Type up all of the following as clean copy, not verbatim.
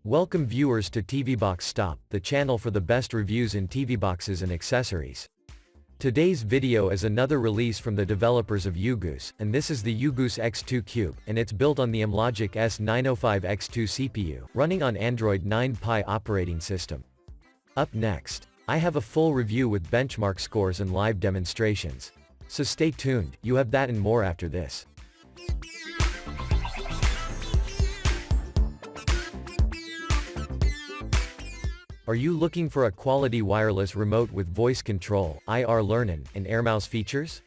Welcome viewers to TV Box Stop, the channel for the best reviews in TV boxes and accessories. Today's video is another release from the developers of Ugoos, and this is the Ugoos X2 Cube, and it's built on the Amlogic S905X2 CPU, running on Android 9 Pie operating system. Up next, I have a full review with benchmark scores and live demonstrations. So stay tuned, you have that and more after this. Are you looking for a quality wireless remote with voice control, IR learning, and AirMouse features?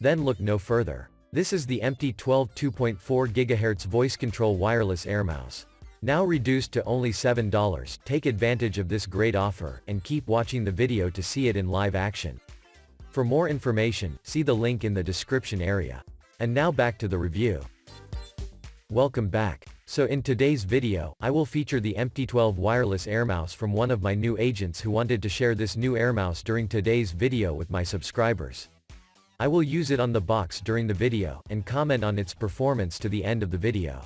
Then look no further. This is the eMMc 12 2.4 GHz voice control wireless AirMouse. Now reduced to only $7, take advantage of this great offer, and keep watching the video to see it in live action. For more information, see the link in the description area. And now back to the review. Welcome back. So in today's video, I will feature the eMMc 12 wireless AirMouse from one of my new agents who wanted to share this new AirMouse during today's video with my subscribers. I will use it on the box during the video, and comment on its performance to the end of the video.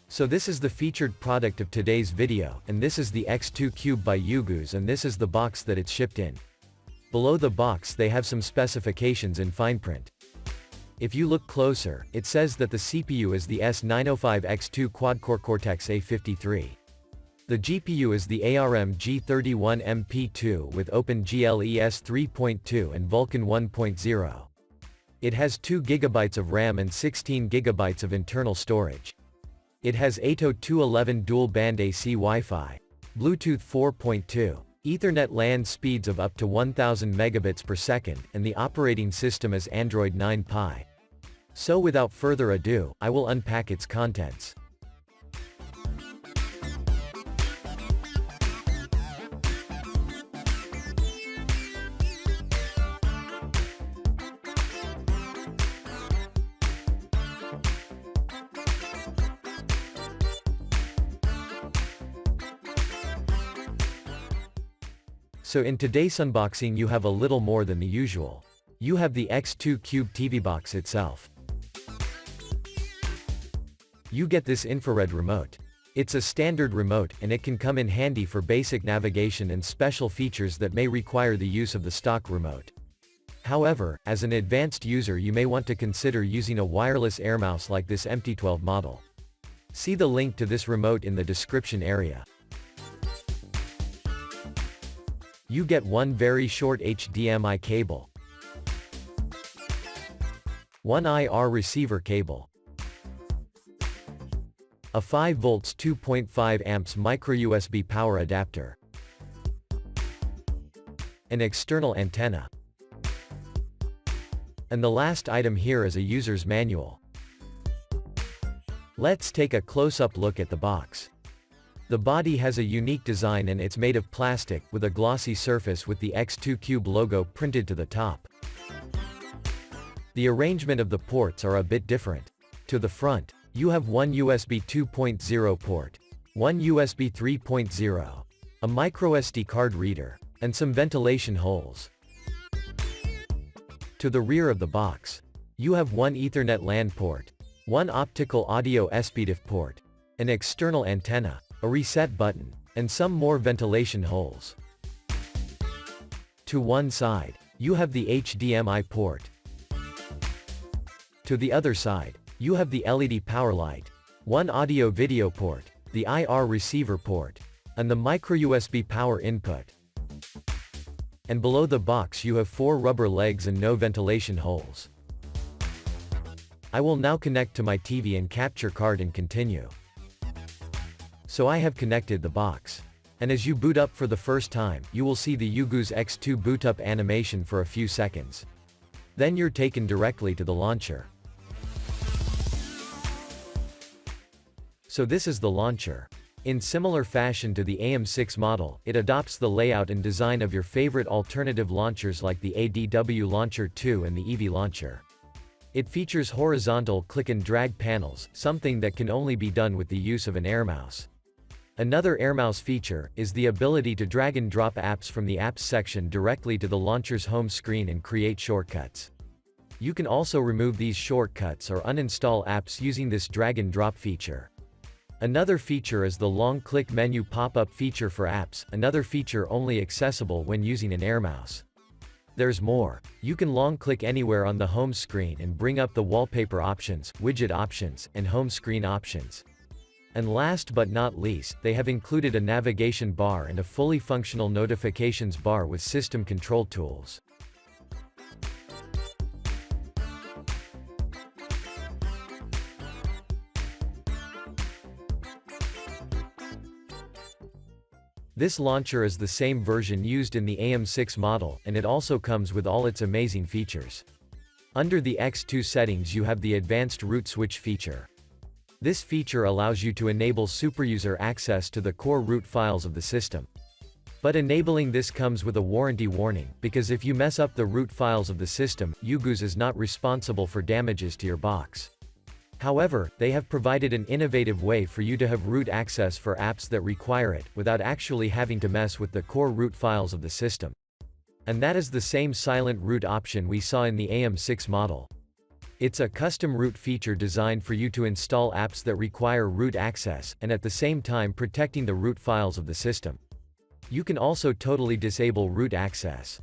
So this is the featured product of today's video, and this is the X2 Cube by Ugoos, and this is the box that it's shipped in. Below the box they have some specifications in fine print. If you look closer, it says that the CPU is the S905X2 quad-core Cortex-A53. The GPU is the ARM G31 MP2 with OpenGL-ES 3.2 and Vulkan 1.0. It has 2 GB of RAM and 16 GB of internal storage. It has 802.11 dual-band AC Wi-Fi, Bluetooth 4.2, Ethernet LAN speeds of up to 1000 megabits per second, and the operating system is Android 9 Pie. So without further ado, I will unpack its contents. So in today's unboxing you have a little more than the usual. You have the X2 Cube TV box itself. You get this infrared remote. It's a standard remote, and it can come in handy for basic navigation and special features that may require the use of the stock remote. However, as an advanced user you may want to consider using a wireless AirMouse like this eMMc 12 model. See the link to this remote in the description area. You get one very short HDMI cable, one IR receiver cable, a 5 volts 2.5 amps micro USB power adapter, an external antenna, and the last item here is a user's manual. Let's take a close-up look at the box. The body has a unique design and it's made of plastic, with a glossy surface with the X2 Cube logo printed to the top. The arrangement of the ports are a bit different. To the front, you have one USB 2.0 port, one USB 3.0, a microSD card reader, and some ventilation holes. To the rear of the box, you have one Ethernet LAN port, one optical audio SPDIF port, an external antenna, a reset button, and some more ventilation holes. To one side, you have the HDMI port. To the other side, you have the LED power light, one audio-video port, the IR receiver port, and the micro USB power input. And below the box you have 4 rubber legs and no ventilation holes. I will now connect to my TV and capture card and continue. So I have connected the box. And as you boot up for the first time, you will see the Ugoos X2 boot up animation for a few seconds. Then you're taken directly to the launcher. So this is the launcher. In similar fashion to the AM6 model, it adopts the layout and design of your favorite alternative launchers like the ADW Launcher 2 and the EV Launcher. It features horizontal click and drag panels, something that can only be done with the use of an AirMouse. Another AirMouse feature is the ability to drag and drop apps from the apps section directly to the launcher's home screen and create shortcuts. You can also remove these shortcuts or uninstall apps using this drag and drop feature. Another feature is the long-click menu pop-up feature for apps, another feature only accessible when using an Air mouse. There's more. You can long-click anywhere on the home screen and bring up the wallpaper options, widget options, and home screen options. And last but not least, they have included a navigation bar and a fully functional notifications bar with system control tools. This launcher is the same version used in the AM6 model, and it also comes with all its amazing features. Under the X2 settings you have the advanced root switch feature. This feature allows you to enable superuser access to the core root files of the system. But enabling this comes with a warranty warning, because if you mess up the root files of the system, Ugoos is not responsible for damages to your box. However, they have provided an innovative way for you to have root access for apps that require it, without actually having to mess with the core root files of the system. And that is the same silent root option we saw in the AM6 model. It's a custom root feature designed for you to install apps that require root access, and at the same time protecting the root files of the system. You can also totally disable root access.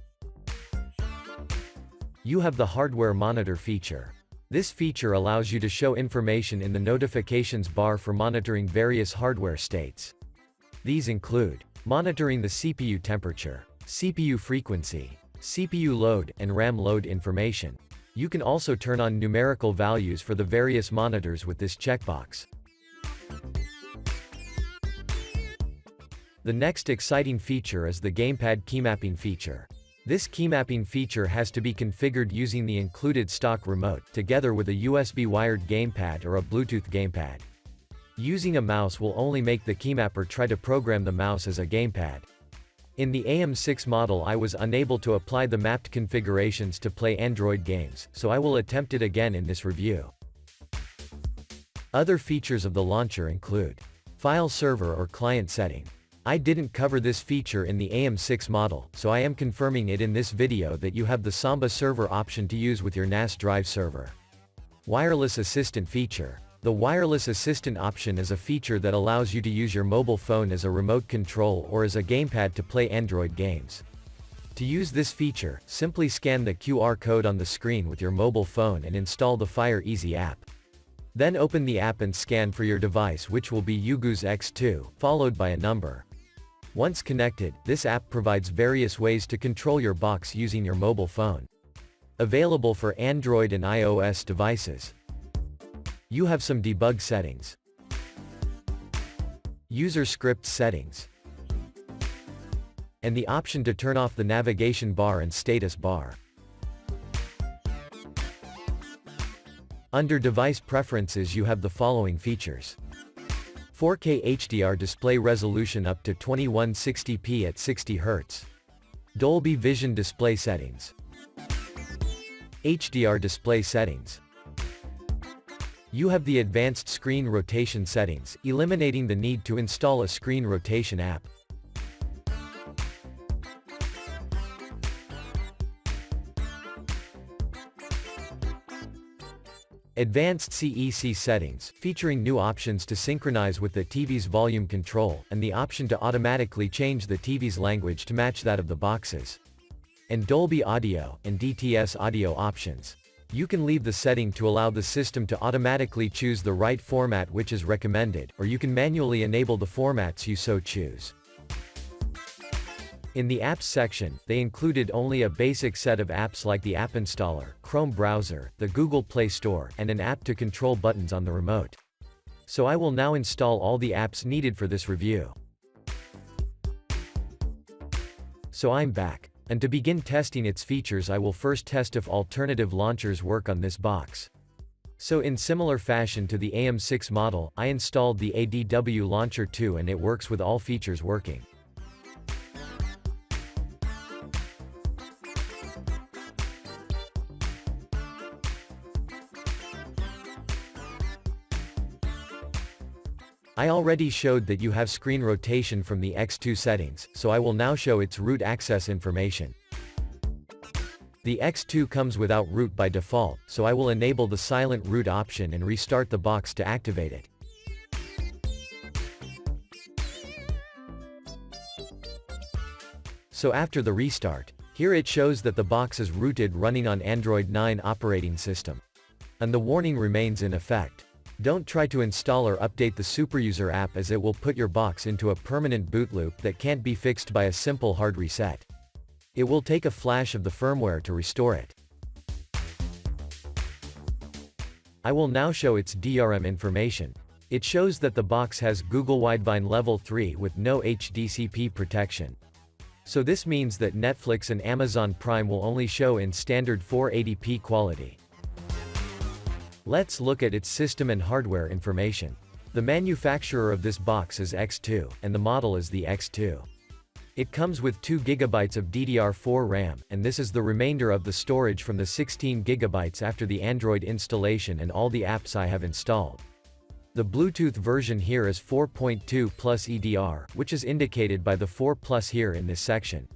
You have the hardware monitor feature. This feature allows you to show information in the notifications bar for monitoring various hardware states. These include monitoring the CPU temperature, CPU frequency, CPU load, and RAM load information. You can also turn on numerical values for the various monitors with this checkbox. The next exciting feature is the Gamepad Keymapping feature. This keymapping feature has to be configured using the included stock remote, together with a USB wired gamepad or a Bluetooth gamepad. Using a mouse will only make the keymapper try to program the mouse as a gamepad. In the AM6 model I was unable to apply the mapped configurations to play Android games, so I will attempt it again in this review. Other features of the launcher include file server or client setting. I didn't cover this feature in the AM6 model, so I am confirming it in this video that you have the Samba server option to use with your NAS drive server. Wireless assistant feature. The wireless assistant option is a feature that allows you to use your mobile phone as a remote control or as a gamepad to play Android games. To use this feature, simply scan the QR code on the screen with your mobile phone and install the Fire Easy app. Then open the app and scan for your device, which will be Ugoos X2, followed by a number. Once connected, this app provides various ways to control your box using your mobile phone. Available for Android and iOS devices. You have some debug settings. User script settings. And the option to turn off the navigation bar and status bar. Under device preferences you have the following features. 4K HDR display resolution up to 2160p at 60 Hz. Dolby Vision display settings. HDR display settings. You have the advanced screen rotation settings, eliminating the need to install a screen rotation app. Advanced CEC settings, featuring new options to synchronize with the TV's volume control, and the option to automatically change the TV's language to match that of the boxes. And Dolby Audio, and DTS audio options. You can leave the setting to allow the system to automatically choose the right format which is recommended, or you can manually enable the formats you so choose. In the Apps section, they included only a basic set of apps like the App Installer, Chrome Browser, the Google Play Store, and an app to control buttons on the remote. So I will now install all the apps needed for this review. So I'm back. And to begin testing its features I will first test if alternative launchers work on this box. So in similar fashion to the AM6 model, I installed the ADW Launcher 2 and it works with all features working. I already showed that you have screen rotation from the X2 settings, so I will now show its root access information. The X2 comes without root by default, so I will enable the silent root option and restart the box to activate it. So after the restart, here it shows that the box is rooted running on Android 9 operating system. And the warning remains in effect. Don't try to install or update the SuperUser app, as it will put your box into a permanent boot loop that can't be fixed by a simple hard reset. It will take a flash of the firmware to restore it. I will now show its DRM information. It shows that the box has Google Widevine Level 3 with no HDCP protection. So this means that Netflix and Amazon Prime will only show in standard 480p quality. Let's look at its system and hardware information. The manufacturer of this box is X2, and the model is the X2. It comes with 2 GB of DDR4 RAM, and this is the remainder of the storage from the 16 GB after the Android installation and all the apps I have installed. The Bluetooth version here is 4.2 plus EDR, which is indicated by the 4 plus here in this section.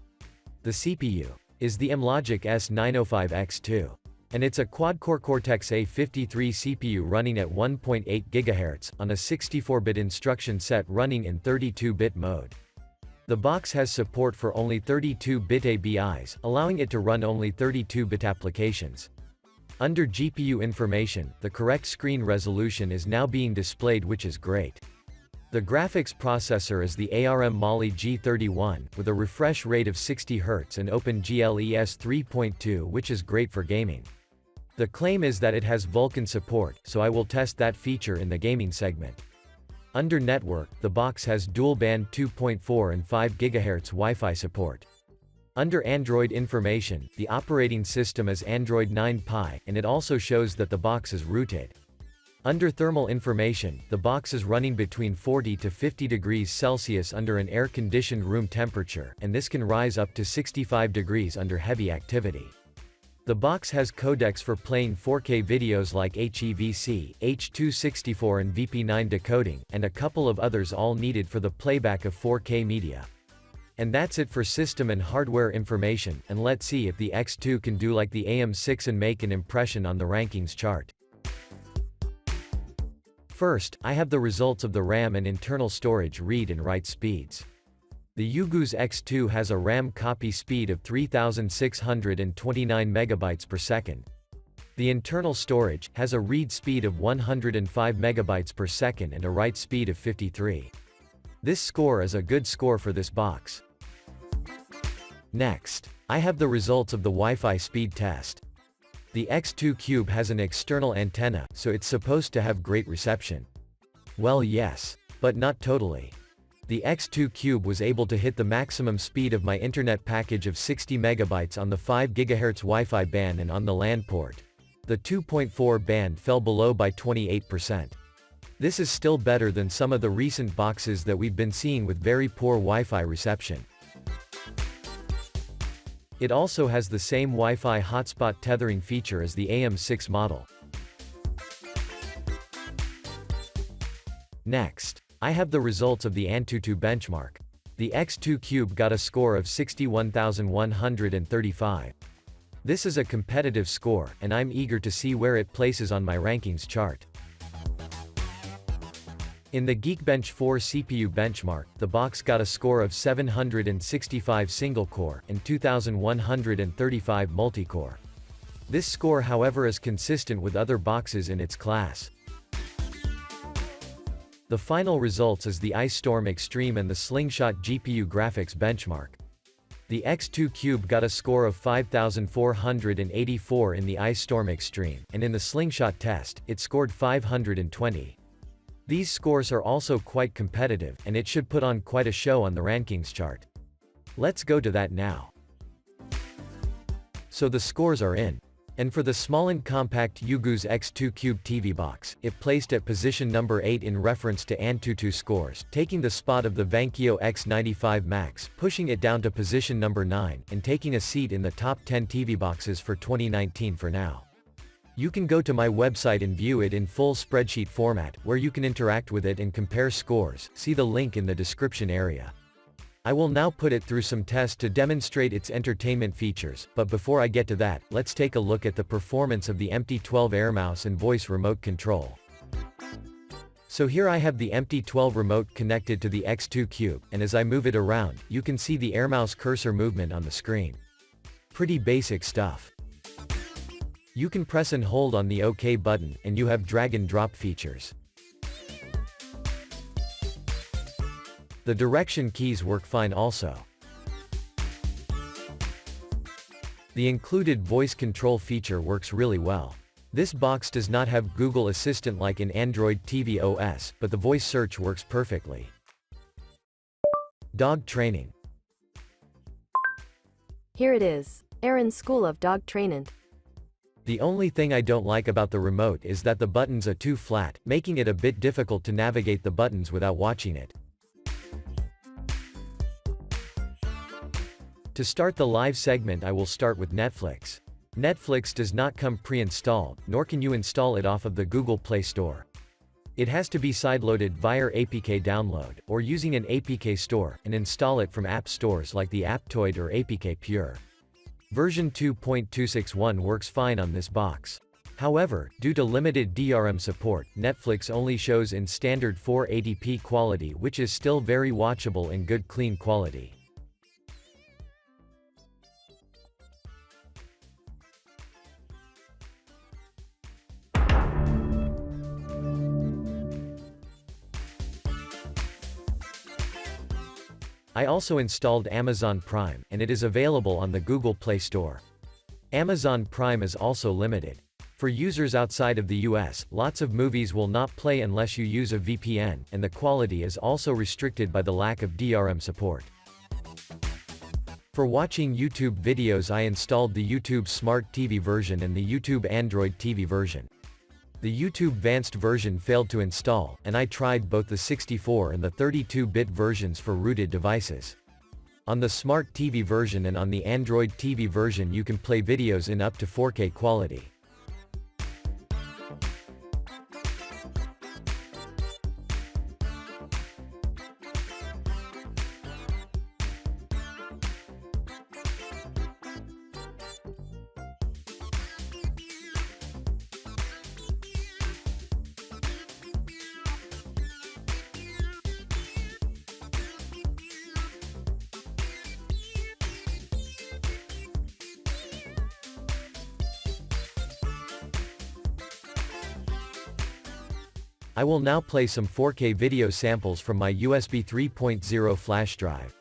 The CPU is the Amlogic S905X2. And it's a quad-core Cortex-A53 CPU running at 1.8 GHz, on a 64-bit instruction set running in 32-bit mode. The box has support for only 32-bit ABIs, allowing it to run only 32-bit applications. Under GPU information, the correct screen resolution is now being displayed, which is great. The graphics processor is the ARM Mali G31, with a refresh rate of 60 Hz and OpenGL ES 3.2, which is great for gaming. The claim is that it has Vulkan support, so I will test that feature in the gaming segment. Under network, the box has dual-band 2.4 and 5 GHz Wi-Fi support. Under Android information, the operating system is Android 9 Pie, and it also shows that the box is rooted. Under thermal information, the box is running between 40 to 50 degrees Celsius under an air-conditioned room temperature, and this can rise up to 65 degrees under heavy activity. The box has codecs for playing 4K videos like HEVC, H.264 and VP9 decoding, and a couple of others, all needed for the playback of 4K media. And that's it for system and hardware information, and let's see if the X2 can do like the AM6 and make an impression on the rankings chart. First, I have the results of the RAM and internal storage read and write speeds. The Ugoos X2 has a RAM copy speed of 3629 MB per second. The internal storage has a read speed of 105 MB per second and a write speed of 53. This score is a good score for this box. Next, I have the results of the Wi-Fi speed test. The X2 Cube has an external antenna, so it's supposed to have great reception. Well, yes, but not totally. The X2 Cube was able to hit the maximum speed of my internet package of 60 MB on the 5 GHz Wi-Fi band and on the LAN port. The 2.4 band fell below by 28%. This is still better than some of the recent boxes that we've been seeing with very poor Wi-Fi reception. It also has the same Wi-Fi hotspot tethering feature as the AM6 model. Next, I have the results of the Antutu benchmark. The X2 Cube got a score of 61,135. This is a competitive score, and I'm eager to see where it places on my rankings chart. In the Geekbench 4 CPU benchmark, the box got a score of 765 single-core and 2,135 multi-core. This score, however, is consistent with other boxes in its class. The final results is the Ice Storm Extreme and the Slingshot GPU graphics benchmark. The X2 Cube got a score of 5,484 in the Ice Storm Extreme, and in the Slingshot test, it scored 520. These scores are also quite competitive, and it should put on quite a show on the rankings chart. Let's go to that now. So the scores are in. And for the small and compact Ugoos X2 Cube TV box, it placed at position number 8 in reference to Antutu scores, taking the spot of the Vankyo X95 Max, pushing it down to position number 9, and taking a seat in the top 10 TV boxes for 2019 for now. You can go to my website and view it in full spreadsheet format, where you can interact with it and compare scores. See the link in the description area. I will now put it through some tests to demonstrate its entertainment features, but before I get to that, let's take a look at the performance of the MT12 Air Mouse and voice remote control. So here I have the MT12 remote connected to the X2 Cube, and as I move it around, you can see the Air Mouse cursor movement on the screen. Pretty basic stuff. You can press and hold on the OK button, and you have drag and drop features. The direction keys work fine also. The included voice control feature works really well. This box does not have Google Assistant like in Android TV OS, but the voice search works perfectly. Dog training. Here it is. Aaron's School of Dog Training. The only thing I don't like about the remote is that the buttons are too flat, making it a bit difficult to navigate the buttons without watching it. To start the live segment, I will start with Netflix. Netflix does not come pre-installed, nor can you install it off of the Google Play Store. It has to be sideloaded via APK download, or using an APK store, and install it from app stores like the Aptoide or APK Pure. Version 2.261 works fine on this box. However, due to limited DRM support, Netflix only shows in standard 480p quality, which is still very watchable in good clean quality. I also installed Amazon Prime, and it is available on the Google Play Store. Amazon Prime is also limited. For users outside of the US, lots of movies will not play unless you use a VPN, and the quality is also restricted by the lack of DRM support. For watching YouTube videos, I installed the YouTube Smart TV version and the YouTube Android TV version. The YouTube Advanced version failed to install, and I tried both the 64 and the 32-bit versions for rooted devices. On the Smart TV version and on the Android TV version you can play videos in up to 4K quality. I will now play some 4K video samples from my USB 3.0 flash drive.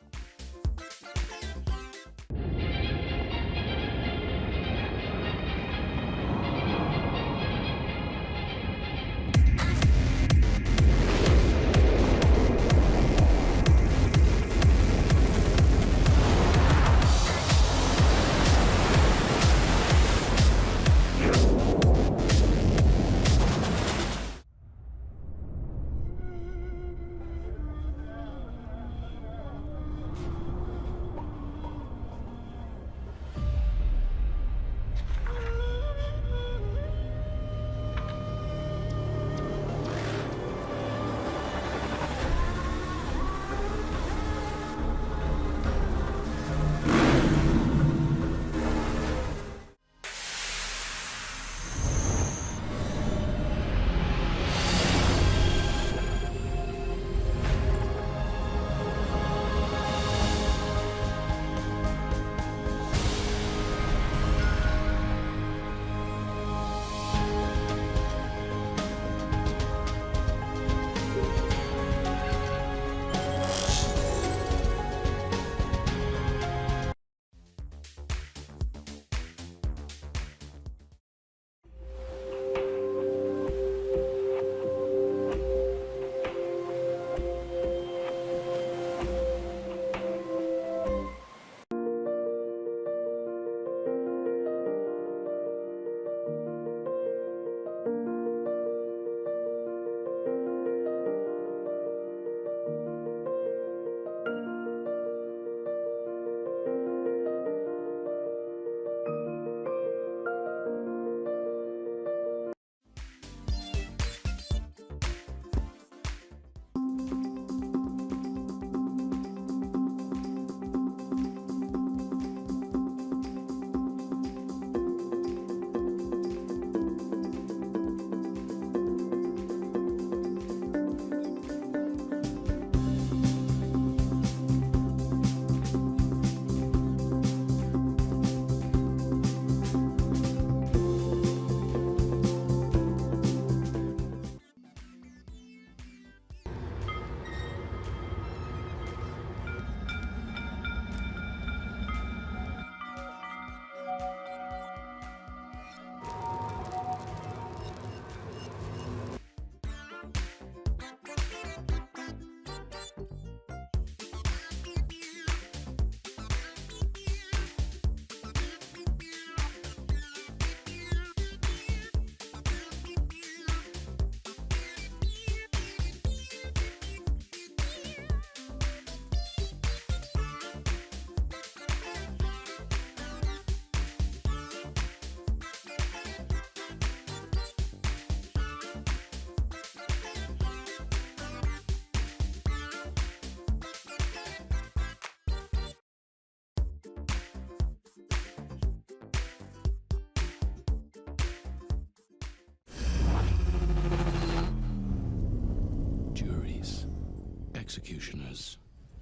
executioners,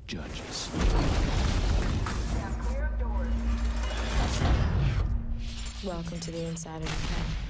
judges. Welcome to the inside of the cat.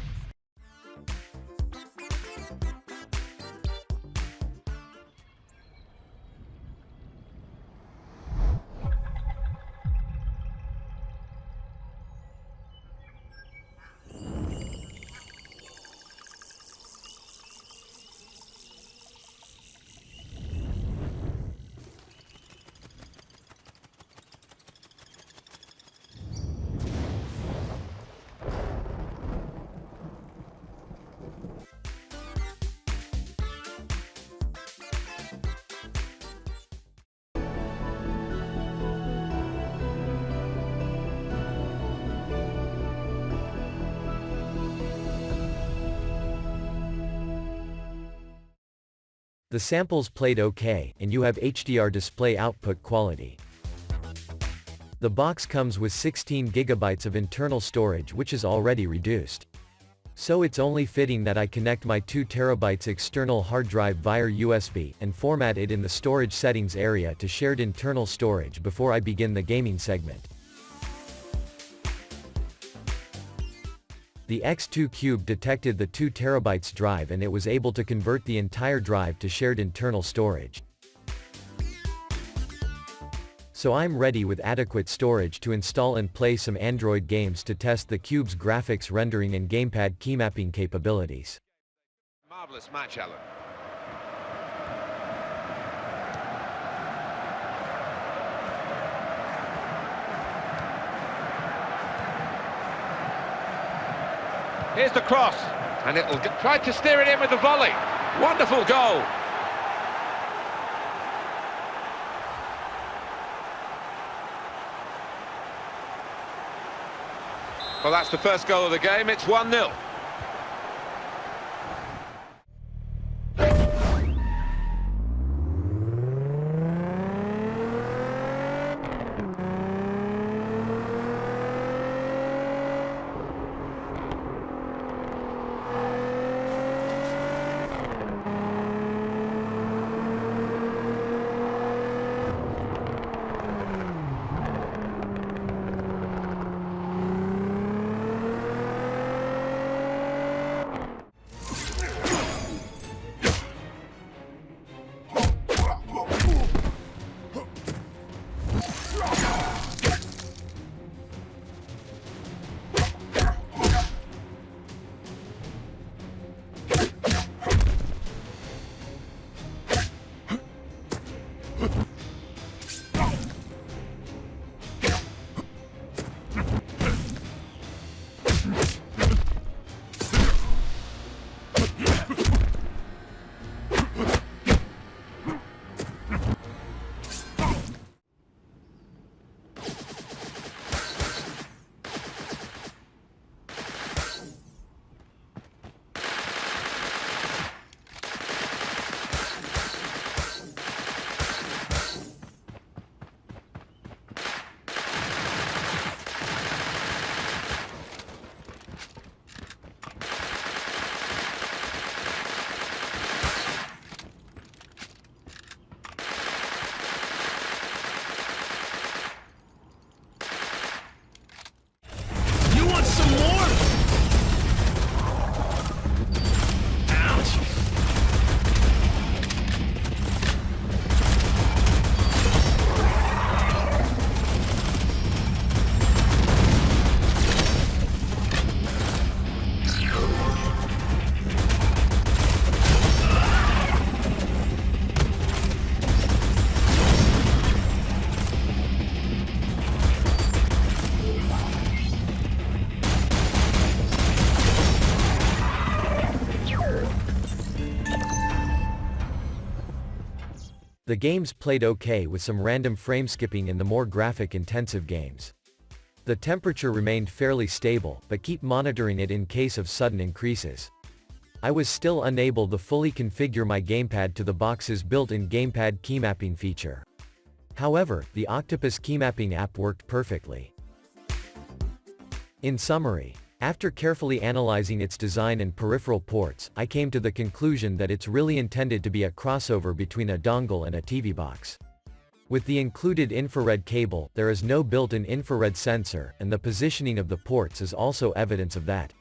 The samples played okay, and you have HDR display output quality. The box comes with 16 GB of internal storage, which is already reduced. So it's only fitting that I connect my 2 TB external hard drive via USB, and format it in the storage settings area to shared internal storage before I begin the gaming segment. The X2 Cube detected the 2 TB drive and it was able to convert the entire drive to shared internal storage. So I'm ready with adequate storage to install and play some Android games to test the Cube's graphics rendering and Gamepad keymapping capabilities. Marvelous match, Alan. Here's the cross, and it'll try to steer it in with the volley. Wonderful goal. Well, that's the first goal of the game. It's 1-0. The games played okay with some random frame skipping in the more graphic-intensive games. The temperature remained fairly stable, but keep monitoring it in case of sudden increases. I was still unable to fully configure my gamepad to the box's built-in Gamepad Keymapping feature. However, the Octopus Keymapper app worked perfectly. In summary, After carefully analyzing its design and peripheral ports, I came to the conclusion that it's really intended to be a crossover between a dongle and a TV box. With the included infrared cable, there is no built-in infrared sensor, and the positioning of the ports is also evidence of that.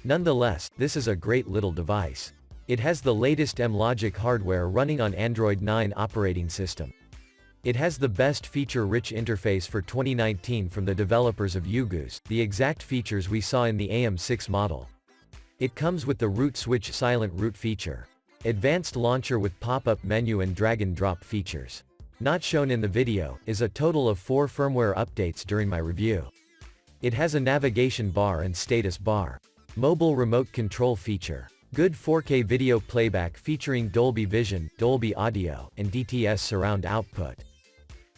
Nonetheless, this is a great little device. It has the latest Amlogic hardware running on Android 9 operating system. It has the best feature-rich interface for 2019 from the developers of Ugoos, the exact features we saw in the AM6 model. It comes with the root switch silent root feature. Advanced launcher with pop-up menu and drag-and-drop features. Not shown in the video, is a total of 4 firmware updates during my review. It has a navigation bar and status bar. Mobile remote control feature. Good 4K video playback featuring Dolby Vision, Dolby Audio, and DTS surround output.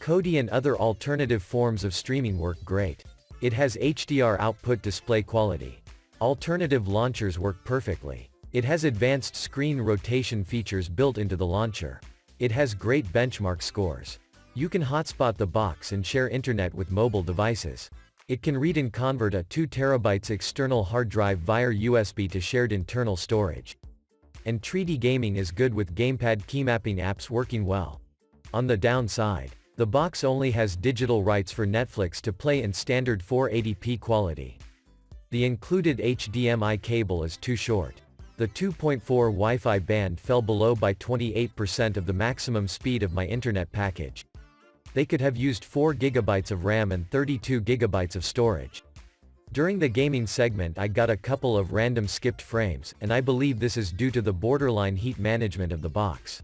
Kodi and other alternative forms of streaming work great. It has HDR output display quality. Alternative launchers work perfectly. It has advanced screen rotation features built into the launcher. It has great benchmark scores. You can hotspot the box and share internet with mobile devices. It can read and convert a 2 TB external hard drive via USB to shared internal storage. And 3D gaming is good with Gamepad Keymapping apps working well. On the downside, the box only has digital rights for Netflix to play in standard 480p quality. The included HDMI cable is too short. The 2.4 Wi-Fi band fell below by 28% of the maximum speed of my internet package. They could have used 4 GB of RAM and 32 GB of storage. During the gaming segment I got a couple of random skipped frames, and I believe this is due to the borderline heat management of the box.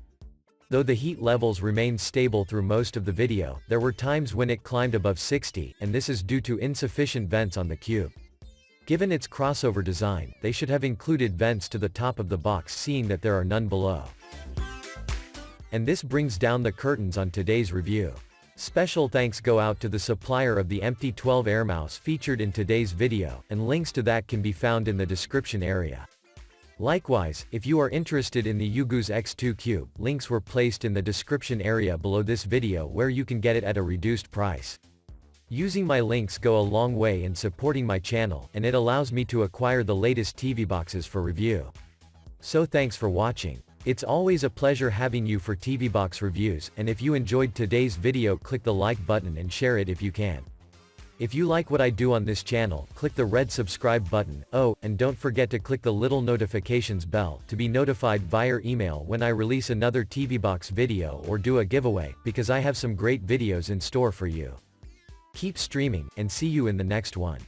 Though the heat levels remained stable through most of the video, there were times when it climbed above 60, and this is due to insufficient vents on the cube. Given its crossover design, they should have included vents to the top of the box, seeing that there are none below. And this brings down the curtains on today's review. Special thanks go out to the supplier of the empty 12 Air mouse featured in today's video, and links to that can be found in the description area. Likewise, if you are interested in the Ugoos X2 Cube, links were placed in the description area below this video where you can get it at a reduced price. Using my links go a long way in supporting my channel, and it allows me to acquire the latest TV boxes for review. So thanks for watching. It's always a pleasure having you for TV box reviews, and if you enjoyed today's video, click the like button and share it if you can. If you like what I do on this channel, click the red subscribe button. Oh, and don't forget to click the little notifications bell to be notified via email when I release another TV box video or do a giveaway, because I have some great videos in store for you. Keep streaming, and see you in the next one.